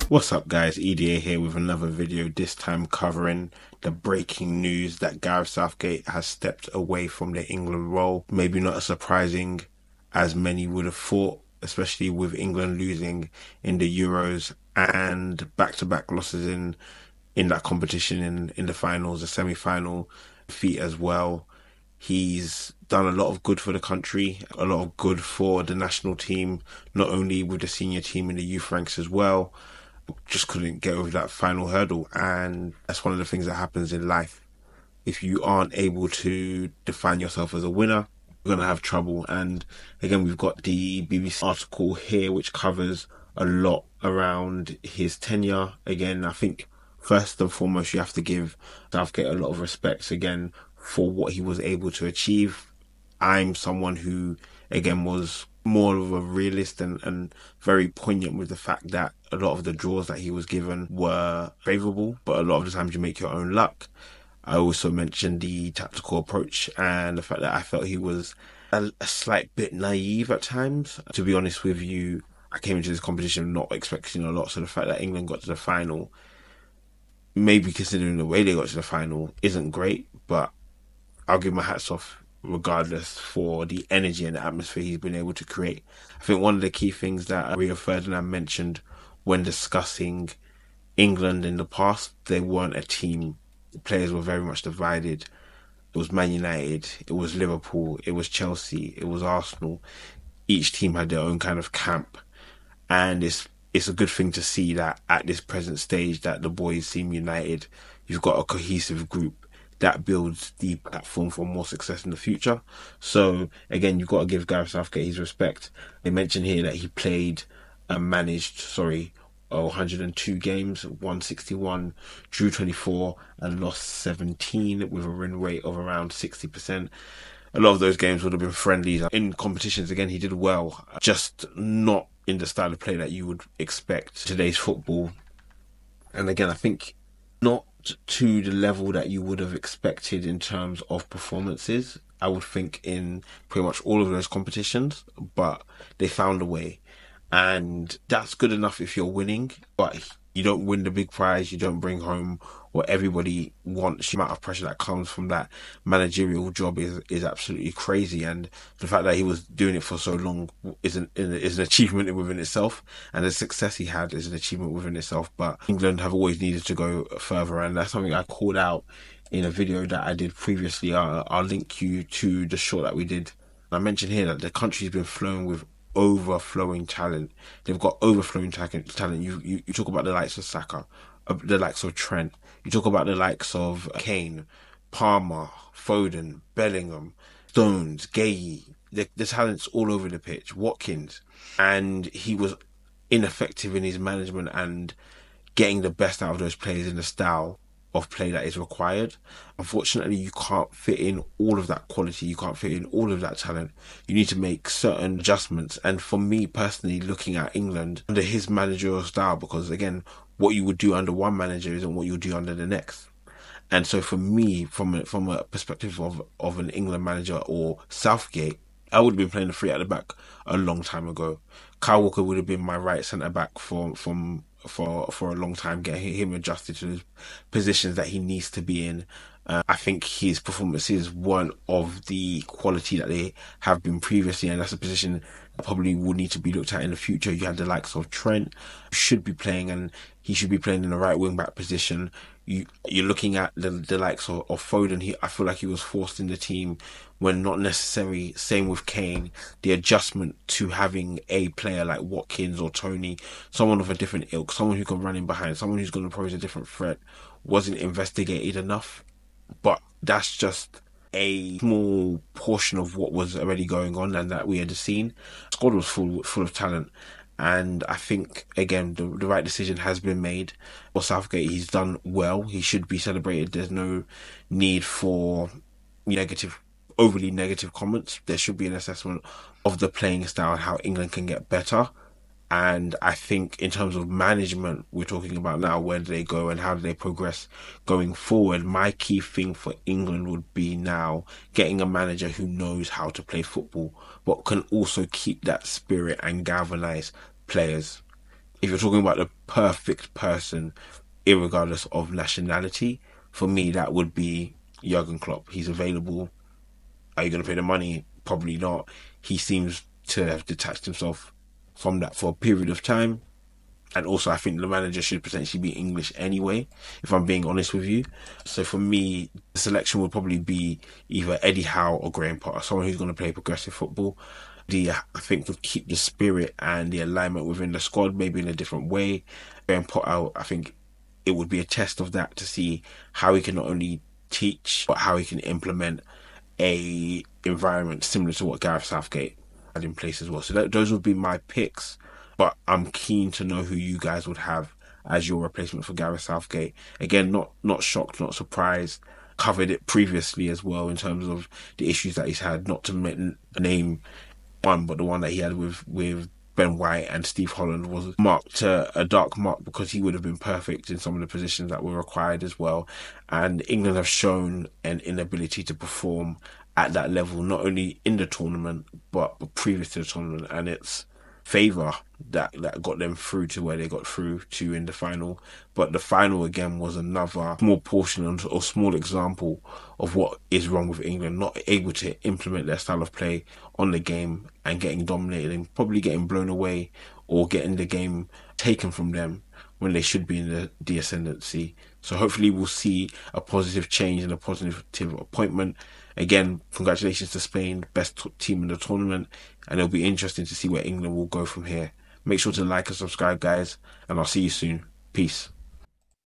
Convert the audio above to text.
What's up guys, EDA here with another video, this time covering the breaking news that Gareth Southgate has stepped away from the England role. Maybe not as surprising as many would have thought, especially with England losing in the Euros and back-to-back losses in that competition in the finals, the semi-final defeat as well. He's done a lot of good for the country, a lot of good for the national team, not only with the senior team in the youth ranks as well. Just couldn't get over that final hurdle, and that's one of the things that happens in life. If you aren't able to define yourself as a winner, you're gonna have trouble. And again, we've got the BBC article here which covers a lot around his tenure. Again, I think first and foremost you have to give Southgate a lot of respect again for what he was able to achieve. I'm someone who again was more of a realist and very poignant with the fact that a lot of the draws that he was given were favourable, but a lot of the times you make your own luck. I also mentioned the tactical approach and the fact that I felt he was a slight bit naive at times. To be honest with you, I came into this competition not expecting a lot, so the fact that England got to the final, maybe considering the way they got to the final, isn't great, but I'll give my hats off regardless for the energy and the atmosphere he's been able to create. I think one of the key things that Rio Ferdinand mentioned when discussing England in the past, they weren't a team. The players were very much divided. It was Man United, it was Liverpool, it was Chelsea, it was Arsenal. Each team had their own kind of camp, and it's a good thing to see that at this present stage that the boys seem united. You've got a cohesive group that builds the platform for more success in the future. So again, you've got to give Gareth Southgate his respect. They mentioned here that he played and managed 102 games, won 61, drew 24 and lost 17 with a win rate of around 60%. A lot of those games would have been friendlies. In competitions, again, he did well, just not in the style of play that you would expect today's football. And again, I think not to the level that you would have expected in terms of performances, I would think, in pretty much all of those competitions, but they found a way. And that's good enough if you're winning, but you don't win the big prize, you don't bring home what everybody wants. The amount of pressure that comes from that managerial job is absolutely crazy, and the fact that he was doing it for so long is an achievement within itself, and the success he had is an achievement within itself. But England have always needed to go further, and that's something I called out in a video that I did previously. I'll link you to the short that we did. I mentioned here that the country's been flowing with overflowing talent. They've got overflowing talent. You talk about the likes of Saka, the likes of Trent. You talk about the likes of Kane, Palmer, Foden, Bellingham, Stones, Gay. The talent's all over the pitch. Watkins, and he was ineffective in his management and getting the best out of those players in the style of play that is required. Unfortunately, you can't fit in all of that quality, you can't fit in all of that talent. You need to make certain adjustments. And for me personally, looking at England under his managerial style, because again, what you would do under one manager isn't what you'll do under the next. And so for me, from a perspective of an England manager or Southgate, I would have been playing the three at the back a long time ago. Kyle Walker would have been my right centre back for a long time, getting him adjusted to the positions that he needs to be in. I think his performances weren't of the quality that they have been previously, and that's a position that probably will need to be looked at in the future. You had the likes of Trent, who should be playing, and he should be playing in the right wing back position. You're looking at the likes of Foden. I feel like he was forced in the team when not necessary. Same with Kane. The adjustment to having a player like Watkins or Tony, someone of a different ilk, someone who can run in behind, someone who's going to pose a different threat, wasn't investigated enough. But that's just a small portion of what was already going on and that we had seen. The squad was full of talent. And I think, again, the right decision has been made. For Southgate, he's done well. He should be celebrated. There's no need for overly negative comments. There should be an assessment of the playing style and how England can get better. And I think in terms of management, we're talking about now, where do they go and how do they progress going forward? My key thing for England would be now getting a manager who knows how to play football, but can also keep that spirit and galvanise players. if you're talking about the perfect person, irregardless of nationality, for me that would be Jurgen Klopp. He's available. Are you going to pay the money? Probably not. He seems to have detached himself from that for a period of time. And also, I think the manager should potentially be English anyway, if I'm being honest with you. So for me, the selection would probably be either Eddie Howe or Graham Potter, someone who's going to play progressive football. I think, would keep the spirit and the alignment within the squad, maybe in a different way. Graham Potter, I think it would be a test of that to see how he can not only teach, but how he can implement a environment similar to what Gareth Southgate had in place as well. So those would be my picks, but I'm keen to know who you guys would have as your replacement for Gareth Southgate. Again, not shocked, not surprised. Covered it previously as well in terms of the issues that he's had. Not to name one, but the one that he had with Ben White and Steve Holland was marked a dark mark, because he would have been perfect in some of the positions that were required as well. And England have shown an inability to perform at that level, not only in the tournament, but previous to the tournament. And it's favour that got them through to where they got through to in the final. But the final again was another small portion or small example of what is wrong with England, not able to implement their style of play on the game and getting dominated and probably getting blown away or getting the game taken from them when they should be in the ascendancy. So hopefully we'll see a positive change and a positive appointment. Again, congratulations to Spain, best team in the tournament, and it'll be interesting to see where England will go from here. Make sure to like and subscribe, guys, and I'll see you soon. Peace.